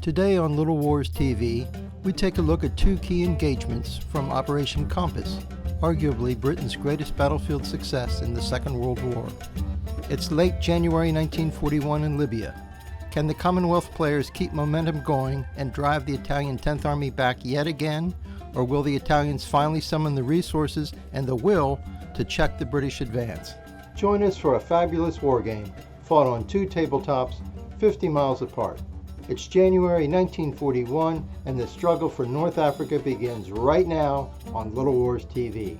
Today on Little Wars TV, we take a look at two key engagements from Operation Compass, arguably Britain's greatest battlefield success in the Second World War. It's late January 1941 in Libya. Can the Commonwealth players keep momentum going and drive the Italian 10th Army back yet again, or will the Italians finally summon the resources and the will to check the British advance? Join us for a fabulous war game, fought on two tabletops 50 miles apart. It's January 1941, and the struggle for North Africa begins right now on Little Wars TV.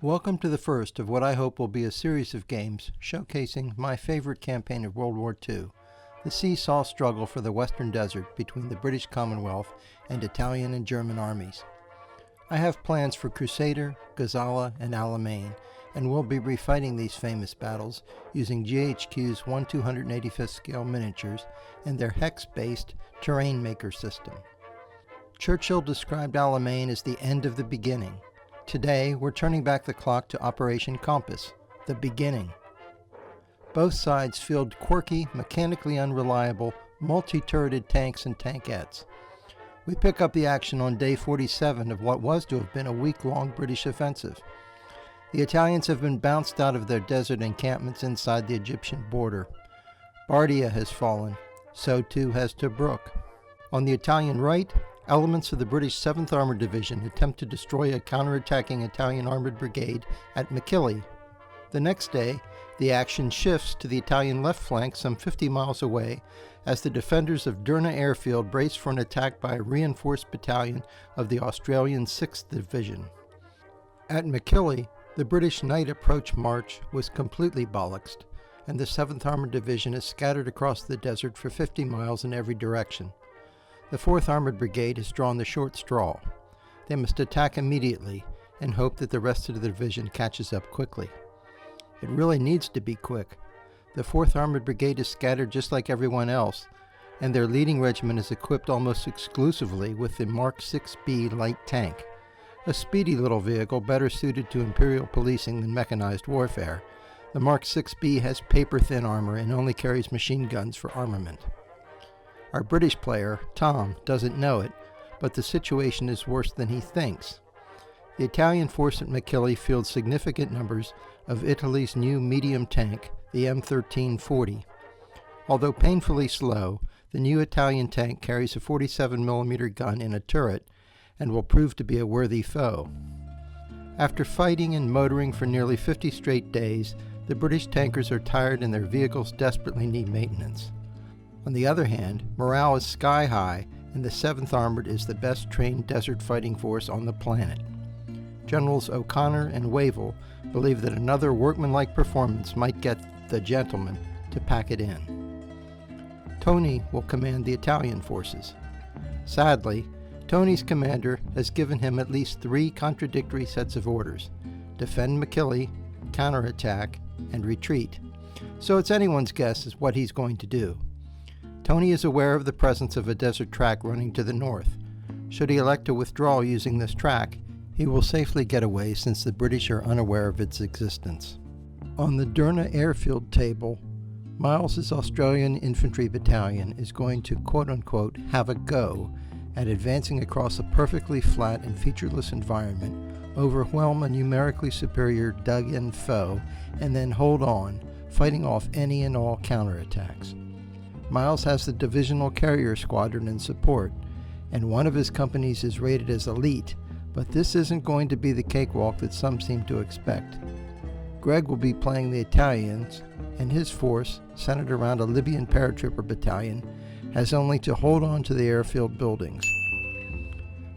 Welcome to the first of what I hope will be a series of games showcasing my favorite campaign of World War II, the seesaw struggle for the Western Desert between the British Commonwealth and Italian and German armies. I have plans for Crusader, Gazala, and Alamein, and will be refighting these famous battles using GHQ's 1/285th scale miniatures and their hex-based terrain maker system. Churchill described Alamein as the end of the beginning. Today, we're turning back the clock to Operation Compass, the beginning. Both sides field quirky, mechanically unreliable, multi-turreted tanks and tankettes. We pick up the action on day 47 of what was to have been a week-long British offensive. The Italians have been bounced out of their desert encampments inside the Egyptian border. Bardia has fallen, so too has Tobruk. On the Italian right, elements of the British 7th Armored Division attempt to destroy a counterattacking Italian armored brigade at Mechili. The next day, the action shifts to the Italian left flank some 50 miles away as the defenders of Derna airfield brace for an attack by a reinforced battalion of the Australian 6th Division. At Mechili, the British night approach march was completely bollocksed, and the 7th Armored Division is scattered across the desert for 50 miles in every direction. The 4th Armored Brigade has drawn the short straw. They must attack immediately and hope that the rest of the division catches up quickly. It really needs to be quick. The 4th Armored Brigade is scattered just like everyone else, and their leading regiment is equipped almost exclusively with the Mark 6B light tank, a speedy little vehicle better suited to imperial policing than mechanized warfare. The Mark 6B has paper-thin armor and only carries machine guns for armament. Our British player, Tom, doesn't know it, but the situation is worse than he thinks. The Italian force at Mechili fields significant numbers of Italy's new medium tank, the M1340. Although painfully slow, the new Italian tank carries a 47mm gun in a turret and will prove to be a worthy foe. After fighting and motoring for nearly 50 straight days, the British tankers are tired and their vehicles desperately need maintenance. On the other hand, morale is sky high, and the 7th Armored is the best trained desert fighting force on the planet. Generals O'Connor and Wavell believe that another workmanlike performance might get the gentleman to pack it in. Tony will command the Italian forces. Sadly, Tony's commander has given him at least 3 contradictory sets of orders: defend Mechili, counterattack, and retreat. So it's anyone's guess as what he's going to do. Tony is aware of the presence of a desert track running to the north. Should he elect to withdraw using this track, he will safely get away since the British are unaware of its existence. On the Derna airfield table, Miles's Australian Infantry Battalion is going to quote-unquote have a go at advancing across a perfectly flat and featureless environment, overwhelm a numerically superior dug-in foe, and then hold on, fighting off any and all counterattacks. Miles has the divisional carrier squadron in support, and one of his companies is rated as elite, but this isn't going to be the cakewalk that some seem to expect. Greg will be playing the Italians, and his force, centered around a Libyan paratrooper battalion, has only to hold on to the airfield buildings.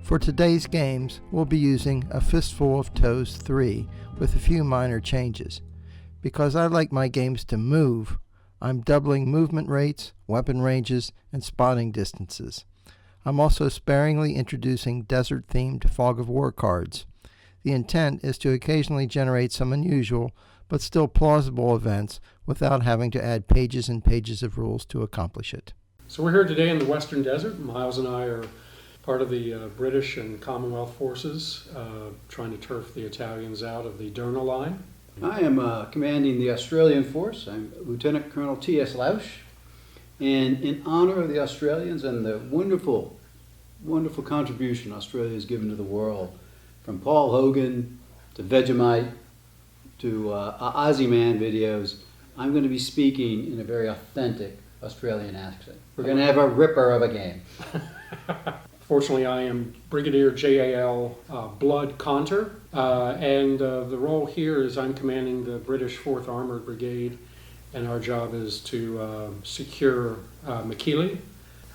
For today's games, we'll be using a Fistful of Toes 3 with a few minor changes. Because I like my games to move, I'm doubling movement rates, weapon ranges, and spotting distances. I'm also sparingly introducing desert-themed Fog of War cards. The intent is to occasionally generate some unusual, but still plausible events without having to add pages and pages of rules to accomplish it. So we're here today in the Western Desert. Miles and I are part of the British and Commonwealth forces, trying to turf the Italians out of the Derna line. I am commanding the Australian force. I'm Lieutenant Colonel T.S. Lausch. And in honor of the Australians and the wonderful, wonderful contribution Australia has given to the world, from Paul Hogan to Vegemite to Aussie Man videos, I'm going to be speaking in a very authentic Australian accent. We're going to have a ripper of a game. Fortunately, I am Brigadier JAL Blood Conter, and the role here is I'm commanding the British 4th Armored Brigade, and our job is to secure Mechili.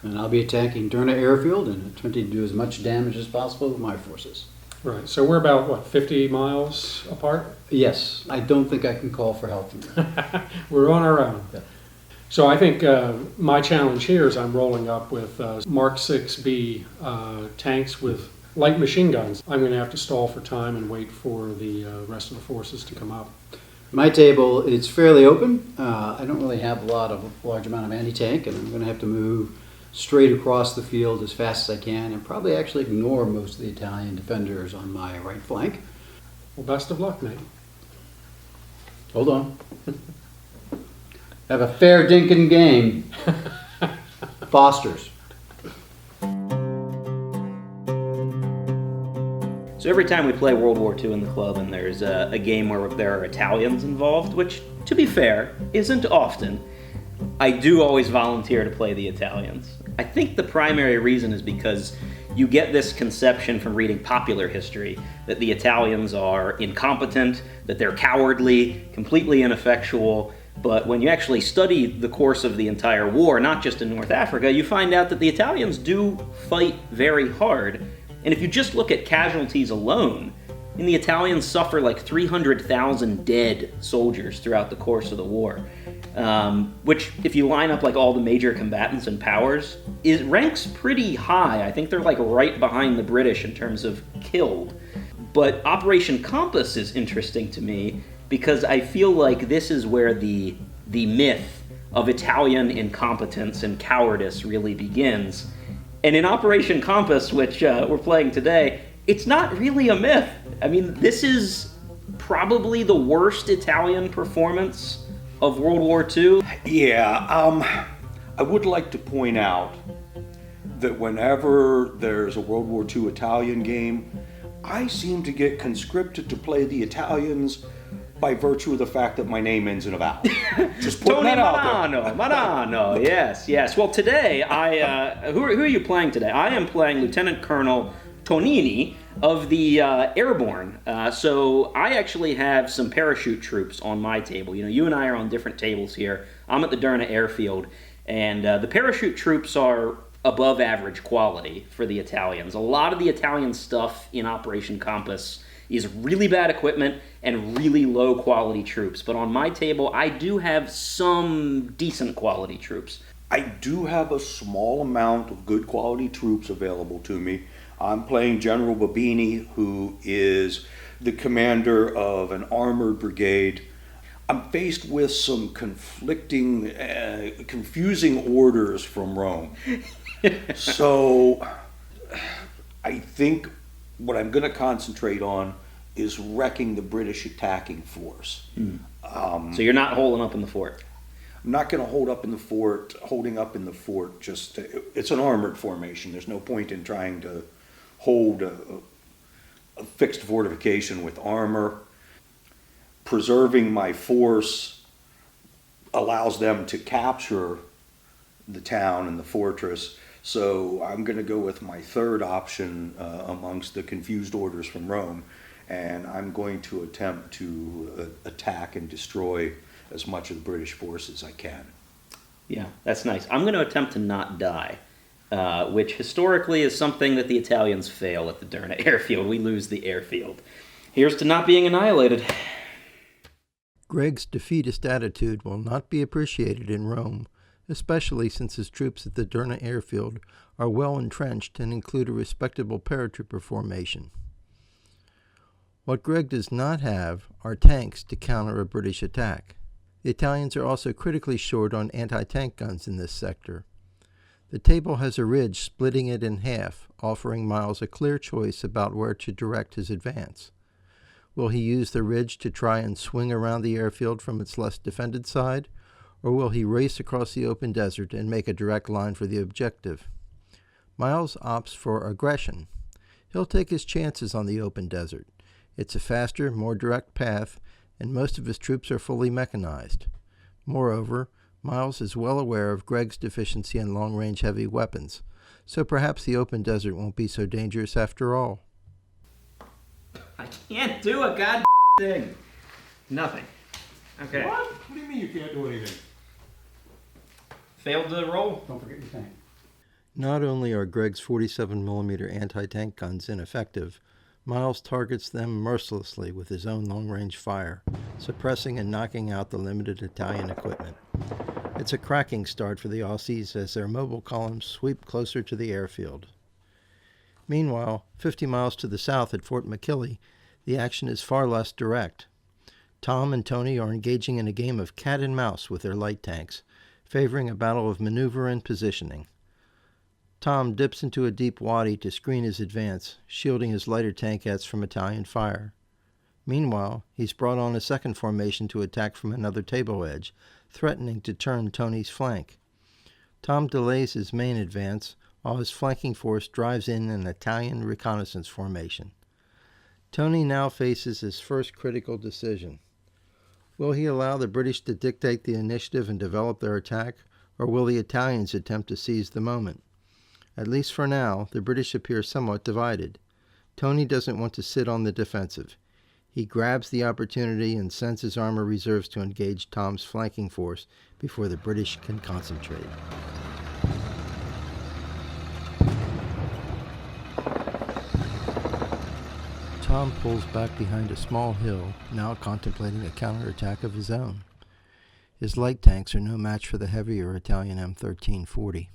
And I'll be attacking Derna airfield and attempting to do as much damage as possible with my forces. Right, so we're about, 50 miles apart? Yes, I don't think I can call for help. We're on our own. Yeah. So I think my challenge here is I'm rolling up with Mark 6B tanks with light machine guns. I'm going to have to stall for time and wait for the rest of the forces to come up. My table is fairly open. I don't really have a large amount of anti-tank, and I'm going to have to move straight across the field as fast as I can and probably actually ignore most of the Italian defenders on my right flank. Well, best of luck, mate. Hold on. Have a fair dinkin' game. Foster's. So every time we play World War II in the club and there's a game where there are Italians involved, which, to be fair, isn't often, I do always volunteer to play the Italians. I think the primary reason is because you get this conception from reading popular history that the Italians are incompetent, that they're cowardly, completely ineffectual. But when you actually study the course of the entire war, not just in North Africa, you find out that the Italians do fight very hard. And if you just look at casualties alone, the Italians suffer like 300,000 dead soldiers throughout the course of the war, which, if you line up like all the major combatants and powers, it ranks pretty high. I think they're like right behind the British in terms of killed. But Operation Compass is interesting to me because I feel like this is where the myth of Italian incompetence and cowardice really begins. And in Operation Compass, which we're playing today, it's not really a myth. I mean, this is probably the worst Italian performance of World War II. Yeah, I would like to point out that whenever there's a World War II Italian game, I seem to get conscripted to play the Italians by virtue of the fact that my name ends in a vowel. Just putting that out there. Marano, yes. Well, today, who are you playing today? I am playing Lieutenant Colonel Tonini of the Airborne. So I actually have some parachute troops on my table. You and I are on different tables here. I'm at the Derna airfield, and the parachute troops are above average quality for the Italians. A lot of the Italian stuff in Operation Compass is really bad equipment and really low quality troops. But on my table, I do have some decent quality troops. I do have a small amount of good quality troops available to me. I'm playing General Babini, who is the commander of an armored brigade. I'm faced with some conflicting, confusing orders from Rome. So I think what I'm going to concentrate on is wrecking the British attacking force. So you're not holding up in the fort? I'm not going to holding up in the fort, it's an armored formation. There's no point in trying to hold a fixed fortification with armor. Preserving my force allows them to capture the town and the fortress. So I'm going to go with my third option amongst the confused orders from Rome, and I'm going to attempt to attack and destroy as much of the British force as I can. Yeah, that's nice. I'm going to attempt to not die, which historically is something that the Italians fail at the Derna airfield. We lose the airfield. Here's to not being annihilated. Greg's defeatist attitude will not be appreciated in Rome, especially since his troops at the Derna airfield are well entrenched and include a respectable paratrooper formation. What Greg does not have are tanks to counter a British attack. The Italians are also critically short on anti-tank guns in this sector. The table has a ridge splitting it in half, offering Miles a clear choice about where to direct his advance. Will he use the ridge to try and swing around the airfield from its less defended side, or will he race across the open desert and make a direct line for the objective? Miles opts for aggression. He'll take his chances on the open desert. It's a faster, more direct path, and most of his troops are fully mechanized. Moreover, Miles is well aware of Greg's deficiency in long-range heavy weapons, so perhaps the open desert won't be so dangerous after all. I can't do a god thing. Nothing. Okay. What? What do you mean you can't do anything? Failed the roll. Don't forget your tank. Not only are Greg's 47mm anti-tank guns ineffective, Miles targets them mercilessly with his own long-range fire, suppressing and knocking out the limited Italian equipment. It's a cracking start for the Aussies as their mobile columns sweep closer to the airfield. Meanwhile, 50 miles to the south at Fort Mechili, the action is far less direct. Tom and Tony are engaging in a game of cat and mouse with their light tanks, favoring a battle of maneuver and positioning. Tom dips into a deep wadi to screen his advance, shielding his lighter tankettes from Italian fire. Meanwhile, he's brought on a second formation to attack from another table edge, threatening to turn Tony's flank. Tom delays his main advance, while his flanking force drives in an Italian reconnaissance formation. Tony now faces his first critical decision. Will he allow the British to dictate the initiative and develop their attack, or will the Italians attempt to seize the moment? At least for now, the British appear somewhat divided. Tony doesn't want to sit on the defensive. He grabs the opportunity and sends his armor reserves to engage Tom's flanking force before the British can concentrate. Tom pulls back behind a small hill, now contemplating a counterattack of his own. His light tanks are no match for the heavier Italian M1340.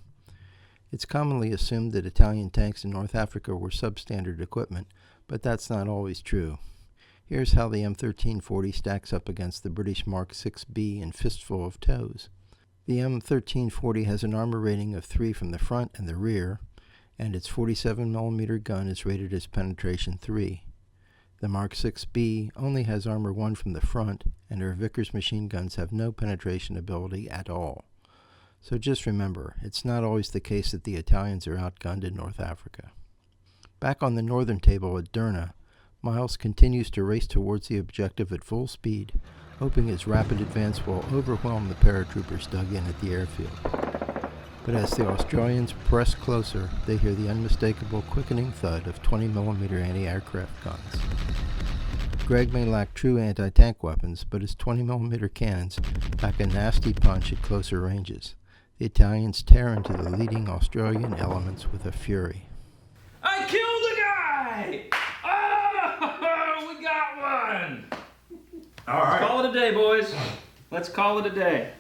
It's commonly assumed that Italian tanks in North Africa were substandard equipment, but that's not always true. Here's how the M1340 stacks up against the British Mark 6B and Fistful of Toes. The M1340 has an armor rating of 3 from the front and the rear, and its 47mm gun is rated as penetration 3. The Mark 6B only has armor 1 from the front, and her Vickers machine guns have no penetration ability at all. So just remember, it's not always the case that the Italians are outgunned in North Africa. Back on the northern table at Derna, Miles continues to race towards the objective at full speed, hoping his rapid advance will overwhelm the paratroopers dug in at the airfield. But as the Australians press closer, they hear the unmistakable quickening thud of 20mm anti-aircraft guns. Greg may lack true anti-tank weapons, but his 20mm cannons pack a nasty punch at closer ranges. The Italians tear into the leading Australian elements with a fury. I killed a guy! Oh, we got one! All right. Let's call it a day, boys. Let's call it a day.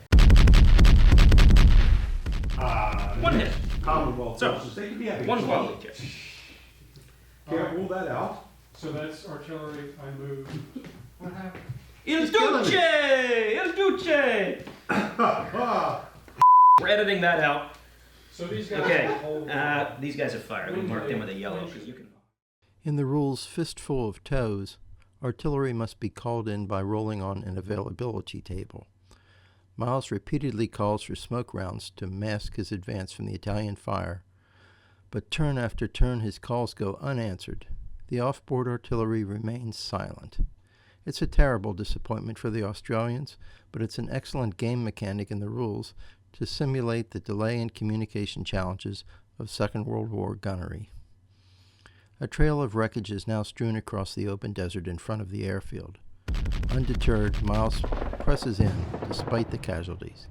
One hit. Commonwealth So, forces, they can be having one fun. quality kill. Can't rule that out. So that's artillery. I moved. What happened? Il Duce! We're editing that out. So these guys Okay, hold. these guys are fired. We marked them with a yellow because you can. In the rules Fistful of Toes, artillery must be called in by rolling on an availability table. Miles repeatedly calls for smoke rounds to mask his advance from the Italian fire, but turn after turn his calls go unanswered. The off-board artillery remains silent. It's a terrible disappointment for the Australians, but it's an excellent game mechanic in the rules to simulate the delay and communication challenges of Second World War gunnery. A trail of wreckage is now strewn across the open desert in front of the airfield. Undeterred, Miles presses in despite the casualties.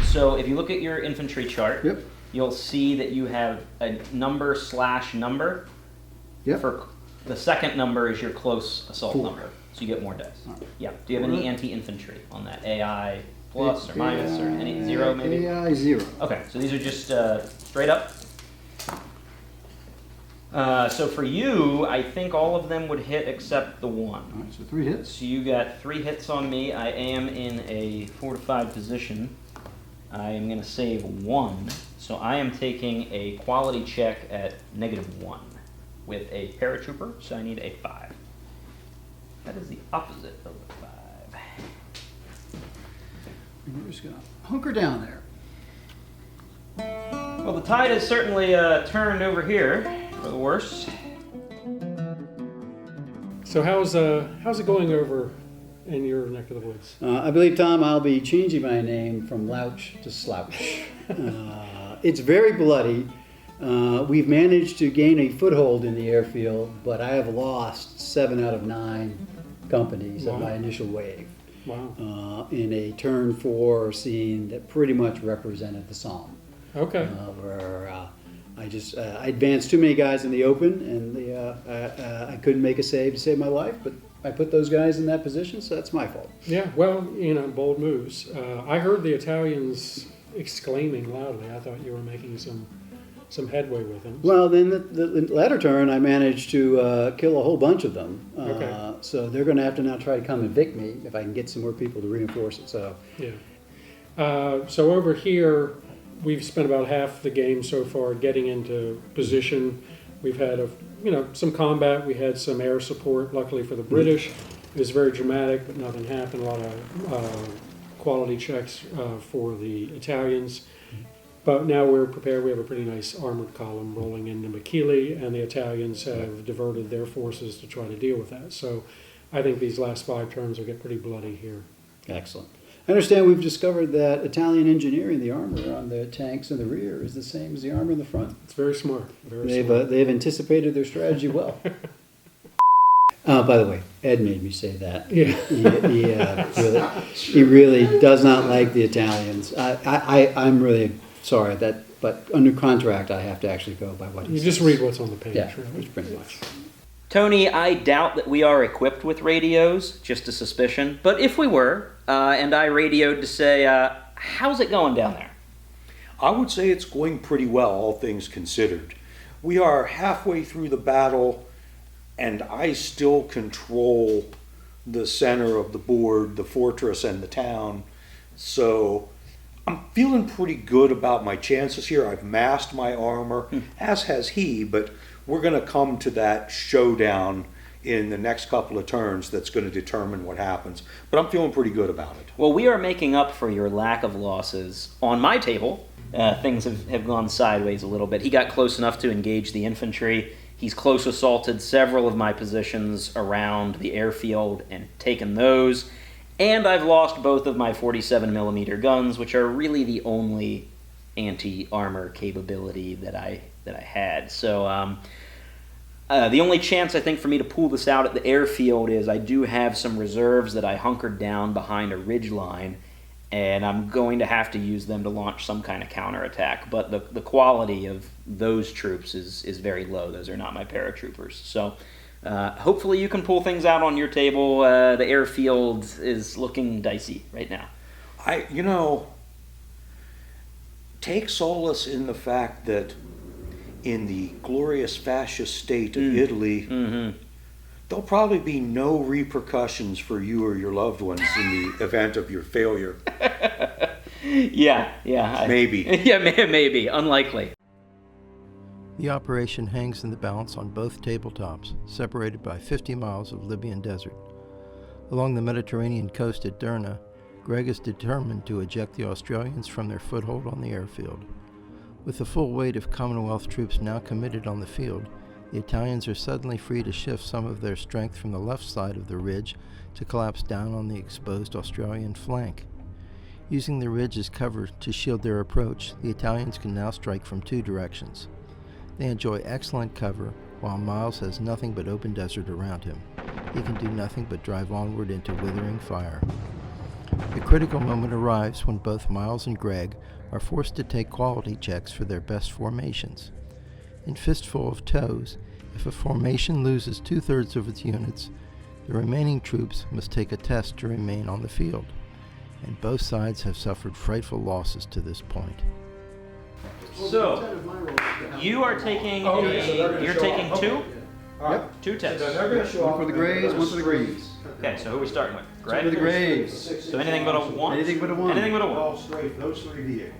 So if you look at your infantry chart, Yep. you'll see that you have a number/number. Yep. For the second number is your close assault 4. number, so you get more dice. All right. Yeah. Do you have any Alright. anti-infantry on that? AI plus or minus or any 0 maybe? AI 0. Okay, so these are just straight up. So for you, I think all of them would hit except the one. All right, so 3 hits. So you got 3 hits on me. I am in a fortified position. I am going to save 1. So I am taking a quality check at -1 with a paratrooper, so I need a 5. That is the opposite of a 5. And you're just gonna hunker down there. Well, the tide has certainly turned over here for the worse. So how's it going over in your neck of the woods? I believe, Tom, I'll be changing my name from Louch to Slouch. It's very bloody. We've managed to gain a foothold in the airfield, but I have lost 7 out of 9 companies of Wow. my initial wave Wow. in a turn 4 scene that pretty much represented the Somme. Okay. Where I advanced too many guys in the open, and I couldn't make a save to save my life, but I put those guys in that position, so that's my fault. Yeah. Well, bold moves. I heard the Italians exclaiming loudly. I thought you were making some headway with them. Well, then the latter turn, I managed to kill a whole bunch of them. Okay. So they're going to have to now try to come evict me if I can get some more people to reinforce it. So Yeah. So over here, we've spent about half the game so far getting into position. We've had some combat. We had some air support. Luckily for the British, it was very dramatic, but nothing happened. A lot of quality checks for the Italians. But now we're prepared. We have a pretty nice armored column rolling into Mechili, and the Italians have diverted their forces to try to deal with that. So I think these last 5 turns will get pretty bloody here. excellent. I understand we've discovered that Italian engineering, the armor on the tanks in the rear, is the same as the armor in the front. It's very smart. Very smart. They've anticipated their strategy well. By the way, Ed made me say that. Yeah. He really does not like the Italians. I'm really sorry but under contract I have to actually go by what he You says. just read what's on the page. Yeah, really. it's pretty much. Tony, I doubt that we are equipped with radios, just a suspicion. But if we were, and I radioed to say, how's it going down there? I would say it's going pretty well, all things considered. We are halfway through the battle, and I still control the center of the board, the fortress and the town. So I'm feeling pretty good about my chances here. I've massed my armor, as has he, but we're going to come to that showdown in the next couple of turns that's going to determine what happens. But I'm feeling pretty good about it. Well, we are making up for your lack of losses. On my table, things have gone sideways a little bit. He got close enough to engage the infantry. He's close assaulted several of my positions around the airfield and taken those. And I've lost both of my 47mm guns, which are really the only anti-armor capability that I had. So the only chance I think for me to pull this out at the airfield is I do have some reserves that I hunkered down behind a ridge line, and I'm going to have to use them to launch some kind of counterattack. But the quality of those troops is very low. Those are not my paratroopers. So hopefully you can pull things out on your table. The airfield is looking dicey right now. Take solace in the fact that in the glorious fascist state of Italy, there'll probably be no repercussions for you or your loved ones in the event of your failure. Yeah. Maybe. Yeah, maybe. Unlikely. The operation hangs in the balance on both tabletops, separated by 50 miles of Libyan desert. Along the Mediterranean coast at Derna, Greg is determined to eject the Australians from their foothold on the airfield. With the full weight of Commonwealth troops now committed on the field, the Italians are suddenly free to shift some of their strength from the left side of the ridge to collapse down on the exposed Australian flank. Using the ridge as cover to shield their approach, the Italians can now strike from 2 directions. They enjoy excellent cover, while Miles has nothing but open desert around him. He can do nothing but drive onward into withering fire. The critical moment arrives when both Miles and Greg are forced to take quality checks for their best formations. In Fistful of Toes, if a formation loses 2/3 of its units, the remaining troops must take a test to remain on the field, and both sides have suffered frightful losses to this point. So, you are taking you're taking 2? Yep. 2 tests. One for the grays, one for the greens. Okay, so who are we starting with? Start with the Graves. So anything but a 1? Anything but a 1. Anything but a 1. All straight, those 3 vehicles.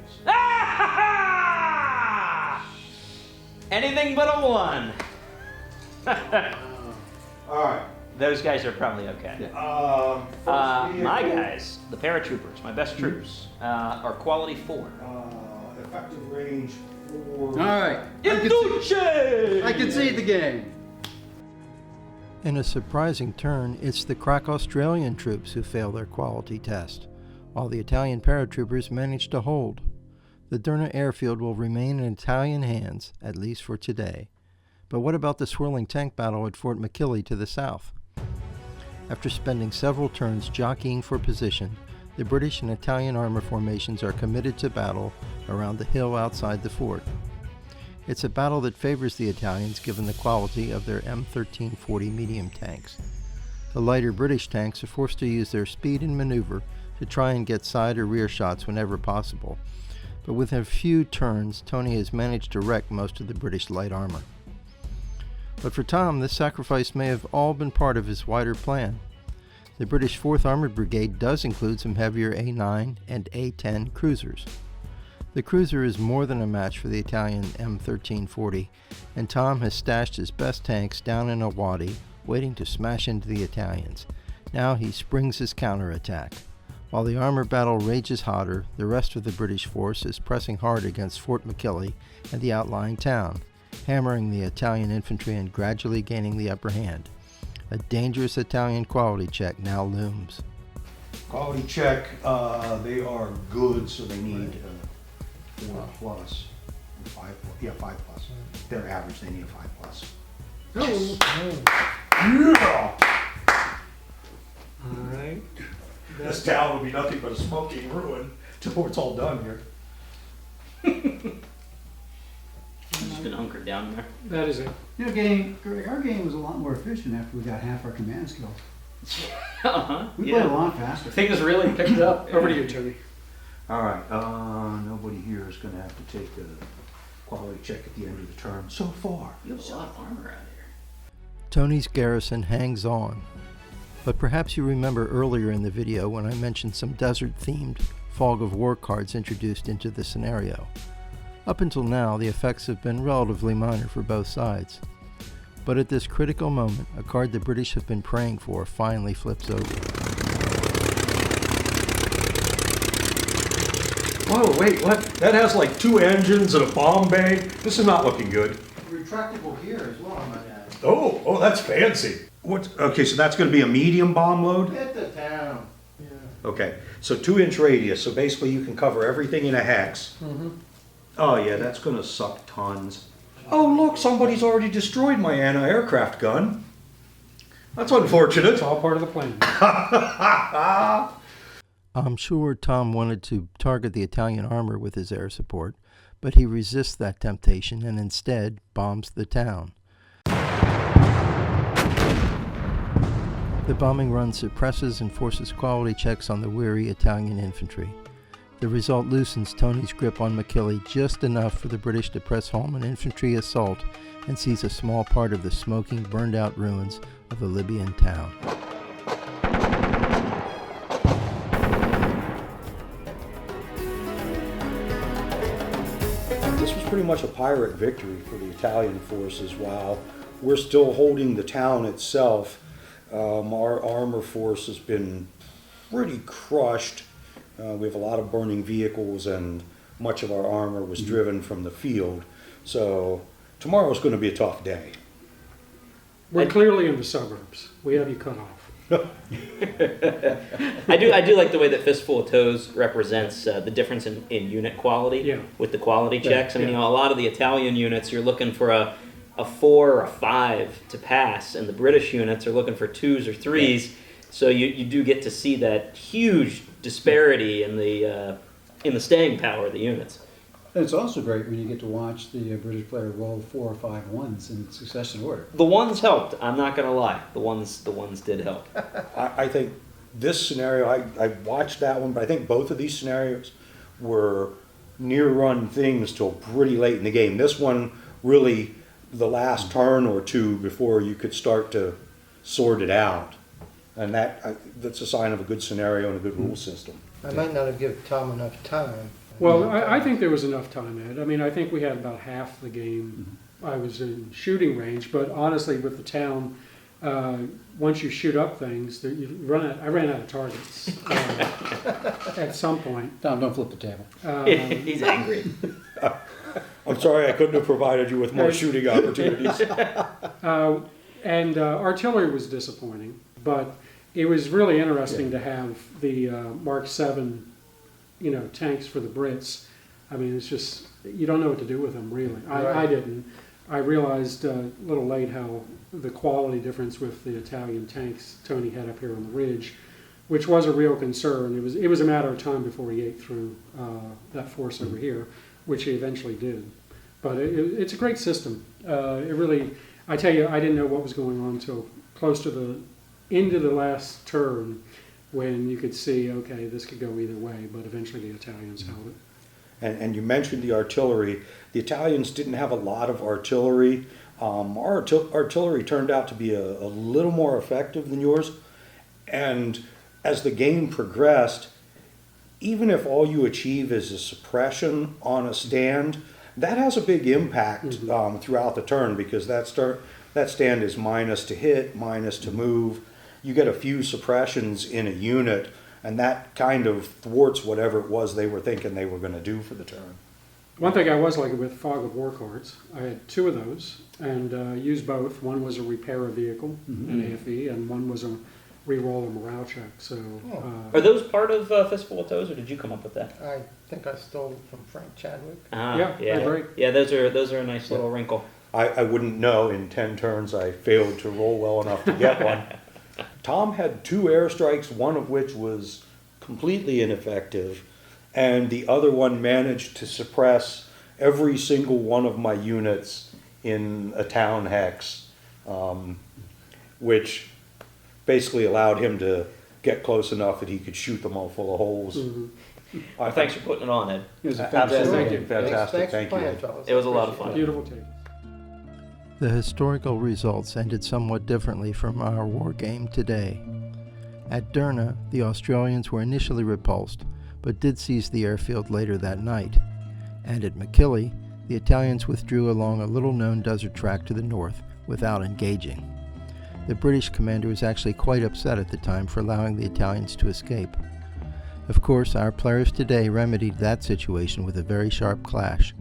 Anything but a 1. All right. Those guys are probably okay. Yeah. My guys, the paratroopers, my best troops, are quality 4. Effective range 4. All right. I concede the game. In a surprising turn, it's the crack Australian troops who fail their quality test, while the Italian paratroopers manage to hold. The Derna airfield will remain in Italian hands, at least for today. But what about the swirling tank battle at Fort Mechili to the south? After spending several turns jockeying for position, the British and Italian armor formations are committed to battle around the hill outside the fort. It's a battle that favors the Italians given the quality of their M1340 medium tanks. The lighter British tanks are forced to use their speed and maneuver to try and get side or rear shots whenever possible, but within a few turns, Tony has managed to wreck most of the British light armor. But for Tom, this sacrifice may have all been part of his wider plan. The British 4th Armored Brigade does include some heavier A9 and A10 cruisers. The cruiser is more than a match for the Italian M1340, and Tom has stashed his best tanks down in a wadi, waiting to smash into the Italians. Now he springs his counterattack. While the armor battle rages hotter, the rest of the British force is pressing hard against Fort Mechili and the outlying town, hammering the Italian infantry and gradually gaining the upper hand. A dangerous Italian quality check now looms. Quality check, they are good, so they need 4 plus. 5 plus. They're average, they need a 5 plus. Yeah! All right. This town will be nothing but a smoking ruin till it's all done here. I'm just gonna hunker down there. That is it. You know, Greg, our game was a lot more efficient after we got half our command skills. We played a lot faster. Things really picked up. Over to you, Tony. All right, nobody here is gonna have to take a quality check at the end of the turn so far. You have a lot of armor out here. Tony's garrison hangs on. But perhaps you remember earlier in the video when I mentioned some desert-themed fog of war cards introduced into the scenario. Up until now, the effects have been relatively minor for both sides. But at this critical moment, a card the British have been praying for finally flips over. Whoa, wait, what? That has like 2 engines and a bomb bay? This is not looking good. Retractable gear as well, I might add. Oh, that's fancy. Okay, so that's gonna be a medium bomb load? Hit the town. Yeah. Okay, so 2-inch radius, so basically you can cover everything in a hex. Oh yeah, that's gonna suck tons. Oh look, somebody's already destroyed my anti-aircraft gun. That's unfortunate. It's all part of the plan. I'm sure Tom wanted to target the Italian armor with his air support, but he resists that temptation and instead bombs the town. The bombing run suppresses and forces quality checks on the weary Italian infantry. The result loosens Tony's grip on Mechili just enough for the British to press home an infantry assault and seize a small part of the smoking, burned-out ruins of the Libyan town. This was pretty much a pirate victory for the Italian forces while we're still holding the town itself. Our armor force has been pretty crushed. We have a lot of burning vehicles and much of our armor was driven from the field. So tomorrow's going to be a tough day. We're clearly in the suburbs. We have you cut off. I do like the way that Fistful of Toes represents the difference in unit quality with the quality checks. I mean, you know, a lot of the Italian units, you're looking for a 4 or a 5 to pass, and the British units are looking for 2s or 3s. So you do get to see that huge disparity in the staying power of the units. And it's also great when you get to watch the British player roll 4 or 5 ones in succession order. The ones helped. I'm not going to lie. The ones did help. I think this scenario, I watched that one, but I think both of these scenarios were near-run things till pretty late in the game. This one really, the last turn or two before you could start to sort it out. And that's a sign of a good scenario and a good rule system. I might not have given Tom enough time. Well, I think there was enough time, Ed. I mean, I think we had about half the game. I was in shooting range, but honestly, with the town, once you shoot up things, I ran out of targets at some point. Tom, don't flip the table. He's angry. I'm sorry I couldn't have provided you with more shooting opportunities. And artillery was disappointing, but it was really interesting to have the Mark 7, tanks for the Brits. I mean, it's just, you don't know what to do with them, really. I didn't. I realized a little late how the quality difference with the Italian tanks Tony had up here on the ridge, which was a real concern. It was a matter of time before he ate through that force over here, which he eventually did. But it's a great system. It really, I tell you, I didn't know what was going on until close to the end of the last turn, when you could see, okay, this could go either way, but eventually the Italians held it. And you mentioned the artillery. The Italians didn't have a lot of artillery. Our artillery turned out to be a little more effective than yours. And as the game progressed, even if all you achieve is a suppression on a stand, that has a big impact throughout the turn, because that stand is minus to hit, minus to move. You get a few suppressions in a unit, and that kind of thwarts whatever it was they were thinking they were going to do for the turn. One thing I was liking with Fog of War cards, I had 2 of those and used both. One was a repair a vehicle, an AFE, and one was a re-roll a morale check. So, Are those part of Fistful of Toes, or did you come up with that? I think I stole it from Frank Chadwick. Yeah, I agree. Yeah, those are a nice little wrinkle. I wouldn't know. In 10 turns, I failed to roll well enough to get one. Tom had 2 airstrikes, one of which was completely ineffective, and the other one managed to suppress every single one of my units in a town hex, which basically allowed him to get close enough that he could shoot them all full of holes. Thanks for putting it on, Ed. It was a Absolutely fantastic. fantastic. Thank you. Thanks for playing, fellas. It was a lot of fun. Beautiful tape. The historical results ended somewhat differently from our war game today. At Derna, the Australians were initially repulsed, but did seize the airfield later that night. And at Mechili, the Italians withdrew along a little-known desert track to the north without engaging. The British commander was actually quite upset at the time for allowing the Italians to escape. Of course, our players today remedied that situation with a very sharp clash.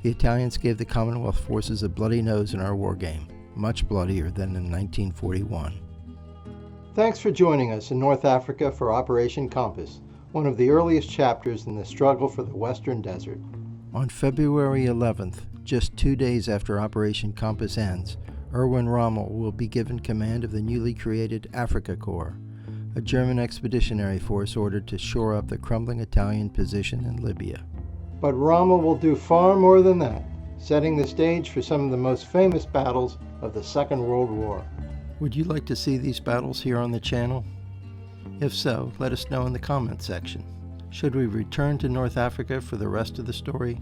The Italians gave the Commonwealth forces a bloody nose in our war game, much bloodier than in 1941. Thanks for joining us in North Africa for Operation Compass, one of the earliest chapters in the struggle for the Western Desert. On February 11th, just 2 days after Operation Compass ends, Erwin Rommel will be given command of the newly created Africa Corps, a German expeditionary force ordered to shore up the crumbling Italian position in Libya. But Rommel will do far more than that, setting the stage for some of the most famous battles of the Second World War. Would you like to see these battles here on the channel? If so, let us know in the comment section. Should we return to North Africa for the rest of the story?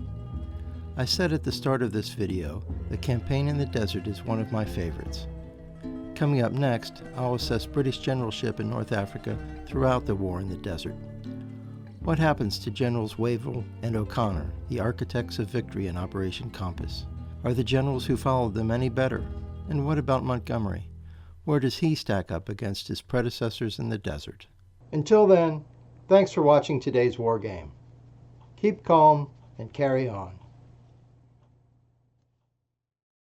I said at the start of this video, the campaign in the desert is one of my favorites. Coming up next, I'll assess British generalship in North Africa throughout the war in the desert. What happens to Generals Wavell and O'Connor, the architects of victory in Operation Compass? Are the generals who followed them any better? And what about Montgomery? Where does he stack up against his predecessors in the desert? Until then, thanks for watching today's war game. Keep calm and carry on.